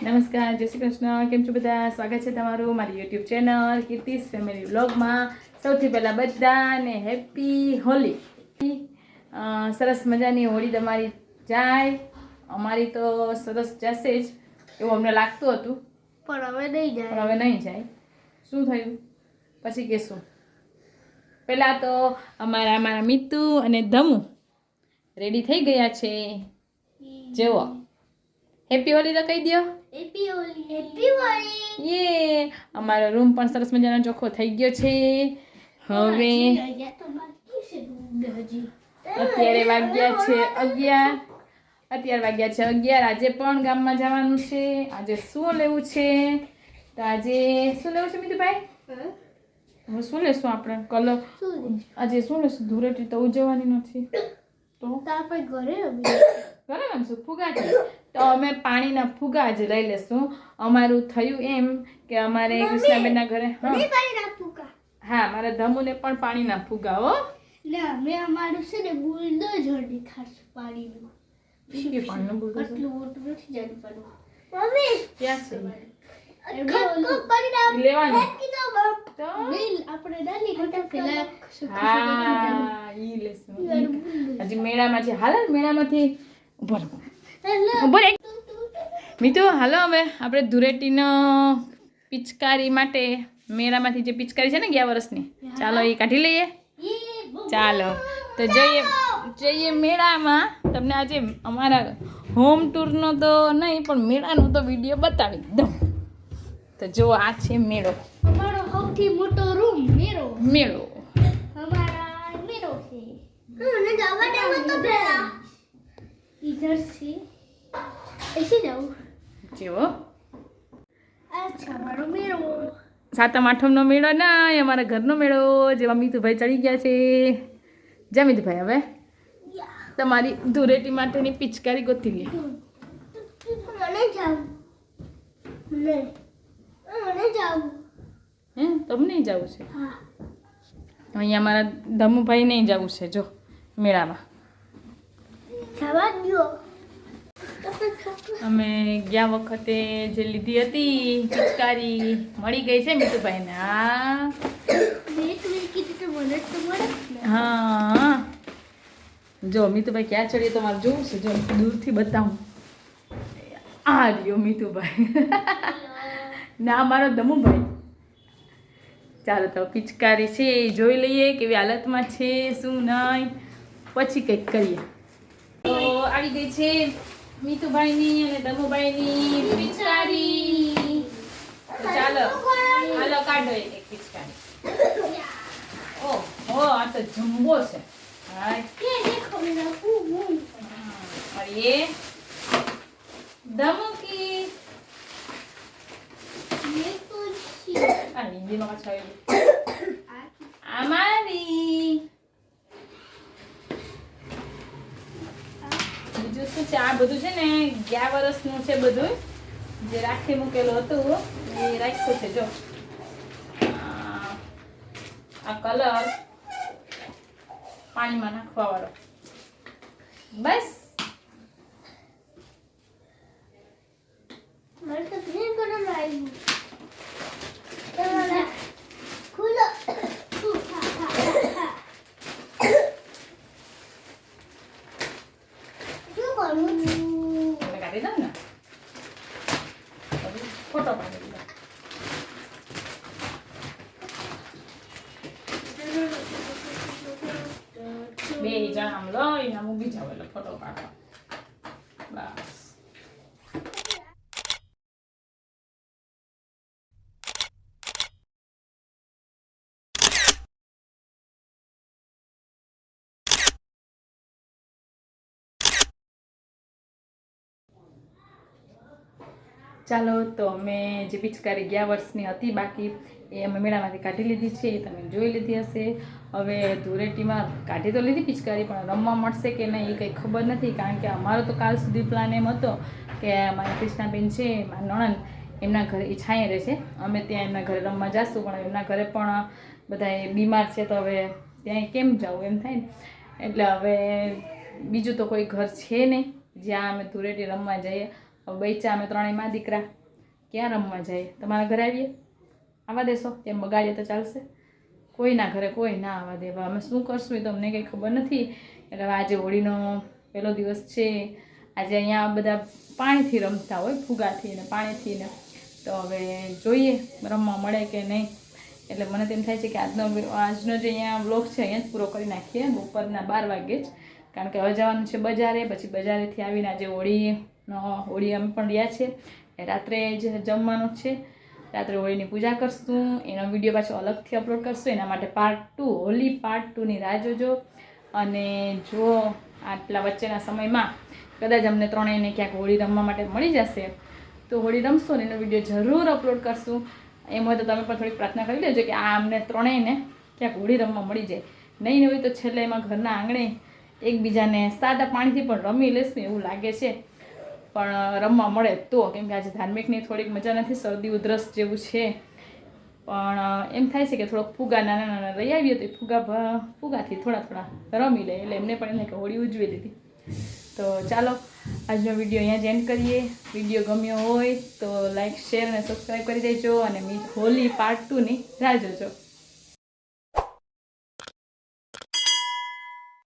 નમસ્કાર, જય શ્રી કૃષ્ણ. કેમ છો બધા? સ્વાગત છે તમારું મારી યુટ્યુબ ચેનલ કીર્તિસ ફેમિલી વ્લોગમાં. સૌથી પહેલાં બધાને હેપી હોલી. સરસ મજાની હોળી તમારી જાય. અમારી તો સરસ જશે જ એવું અમને લાગતું હતું, પણ હવે નહીં જાય. શું થયું પછી કહેશું. પહેલાં તો અમારા મિત્તુ અને ધમુ રેડી થઈ ગયા છે. જેવો હેપી હોલી તો કહી દો. હેપી હોલી. યે, અમારો રૂમ પણ સરસ મજાનો ચોખ્ખો થઈ ગયો છે. હવે અત્યારે વાગ્યા છે 11. આજે પણ ગામમાં જવાનું છે. આજે શું લેવું છે? તો આજે શું લેવું છે મિતુભાઈ? હવે શું લેશું આપણે? કલર આજે શું લેશું? ધૂળેટી તો ઉજવવાની નથી તો ઘરે રમશું ફુગા છે. તો અમે પાણીના ફુગા જ લઈ લેશું. અમારું થયું એમ કે અમારે કૃષ્ણાબેનના ઘરે હા મારા ધમુને પણ પાણીના ફુગા હો. મેં અમારું છે ને બુલડોઝર દેખાડશું પાણીનું. કે પાણીનું બોલતો આટલું મોટું નથી જાણું પણ મમ્મી ક્યાં છે લેવાનું તો આપણે નાની મોટા પેલા હા ઈ લેશું. હજી મેળામાં છે. હાલ મેળામાંથી ઉભો રહે મીતુ. હાલો હવે આપણે ધૂળેટીનો પિચકારી માટે મેળામાંથી જે પિચકારી છે ને ગયા વર્ષની, ચાલો એ કાઢી લઈએ. ચાલો તો જઈએ મેળામાં. તમને આજે અમારા હોમ ટૂરનો તો નહીં પણ મેળાનો તો વિડીયો બતાવી દઉં. તો જો આ છે મેળો, અમારો સૌથી મોટો રૂમ મેળો અમારા મેળો છે. મને જવા દેવો તો પહેલા इधर से ऐसे जाओ. જેવો अच्छा मारो मेरो સાતમ આઠમનો મેળો ના અમારા ઘરનો મેળો. જેવા મિતુભાઈ ચડી ગયા છે. જા મિતુભાઈ હવે તમારી ધૂળેટી માટેની પિચકારી ગોતી લે. મને જાવ મને જાવ તમને જવું છે? હા અહીંયા અમારા ધમુભાઈ નહીં જવું છે. જો મેળામાં જવા દો. અમે ગયા વખતે જે લીધી હતી પિચકારી મળી ગઈ છે મિતુભાઈને. હા હા જો મિતુભાઈ ક્યાં ચડીએ તો મારે જોવું છે. જો દૂરથી બતાવું. આ રહ્યો મિતુભાઈ ના મારો ધમુભાઈ. ચાલો તો પિચકારી છે એ જોઈ લઈએ કેવી હાલતમાં છે શું નહીં, પછી કંઈક કરીએ. તો આવી ગઈ છે મિતુભાઈની અને ધમુભાઈની પિચકારી. ચાલો હાલો કાઢો એક પિચકારી. ઓહો આ તો જમ્બો છે. હાય और ये दमू की हिंदी में हमारी બીજું શું છે? આ બધું છે ને ગયા વર્ષનું છે. બધું જે રાખી મૂકેલું હતું એ રાખ્યું છે. જો આ કલર પાણીમાં નાખવા વાળો. બસ મને તો ગ્રીન કલર આવ્યું. ખુલ્લો શું કરું મને કાઢી દઉં ને ફોટો પાડી દઉં. બે જણ આમ લઈને આમ ઊભી જાવ એટલે ફોટો પાડવા. બસ ચાલો તો અમે જે પિચકારી ગયા વર્ષની હતી બાકી એ અમે મેળામાંથી કાઢી લીધી છે. એ તમે જોઈ લીધી હશે. હવે ધૂળેટીમાં કાઢી તો લીધી પિચકારી પણ રમવા મળશે કે નહીં એ કંઈ ખબર નથી. કારણ કે અમારો તો કાલ સુધી પ્લાન એમ હતો કે મારી કૃષ્ણાબેન છે મારા નણંદ એમના ઘરે એ છાંયે રહે છે. અમે ત્યાં એમના ઘરે રમવા જઈશું પણ એમના ઘરે પણ બધા બીમાર છે તો હવે ત્યાં કેમ જવું એમ થાય ને. એટલે હવે બીજું તો કોઈ ઘર છે નહીં જ્યાં અમે ધૂળેટી રમવા જઈએ. હવે બૈચા અમે ત્રણેય માં દીકરા ક્યાં રમવા જાય? તમારા ઘરે આવીએ? આવવા દેશો? એમ બગાડીએ તો ચાલશે? કોઈના ઘરે કોઈ ના આવવા દે. હવે અમે શું કરશું એ તો અમને કંઈ ખબર નથી. એટલે હવે આજે હોળીનો પહેલો દિવસ છે. આજે અહીંયા બધા પાણીથી રમતા હોય, ફુગાથી ને પાણીથી ને. તો હવે જોઈએ રમવા મળે કે નહીં. એટલે મને તેમ થાય છે કે આજનો જે અહીંયા વ્લોગ છે અહીંયા જ પૂરો કરી નાખીએ બપોરના 12 વાગે જ. કારણ કે હવે જવાનું છે બજારે, પછી બજારેથી આવીને આજે હોળી અમે પણ રહ્યા છે. રાત્રે જ જમવાનું છે. રાત્રે હોળીની પૂજા કરશું. એનો વિડીયો પાછો અલગથી અપલોડ કરશું. એના માટે પાર્ટ 2 હોળી પાર્ટ 2ની રાહ જોજો. અને જો આટલા વચ્ચેના સમયમાં કદાચ અમને ત્રણેયને ક્યાંક હોળી રમવા માટે મળી જશે તો હોળી રમશો ને એનો વિડીયો જરૂર અપલોડ કરશું. એમ હોય તો તમે પણ થોડીક પ્રાર્થના કરી લેજો કે આ અમને ત્રણેયને ક્યાંક હોળી રમવા મળી જાય. નહીં હોય તો છેલ્લે એમાં ઘરના આંગણે એકબીજાને સાદા પાણીથી પણ રમી લેશું એવું લાગે છે. પણ રમવા મળે તો, કેમ કે આજે ધાર્મિકની થોડીક મજા નથી, શરદી ઉધરસ જેવું છે. પણ એમ થાય છે કે થોડોક ફુગા નાના નાના લઈ આવીએ તો ફુગાથી થોડા રમી લે. એટલે એમને પણ એને કે હોળી ઉજવી લીધી. તો ચાલો આજનો વિડીયો અહીંયા જ એન્ડ કરીએ. વિડીયો ગમ્યો હોય તો લાઈક, શેર અને સબસ્ક્રાઈબ કરી દેજો. અને હોળી પાર્ટ 2ની રાહ જોજો.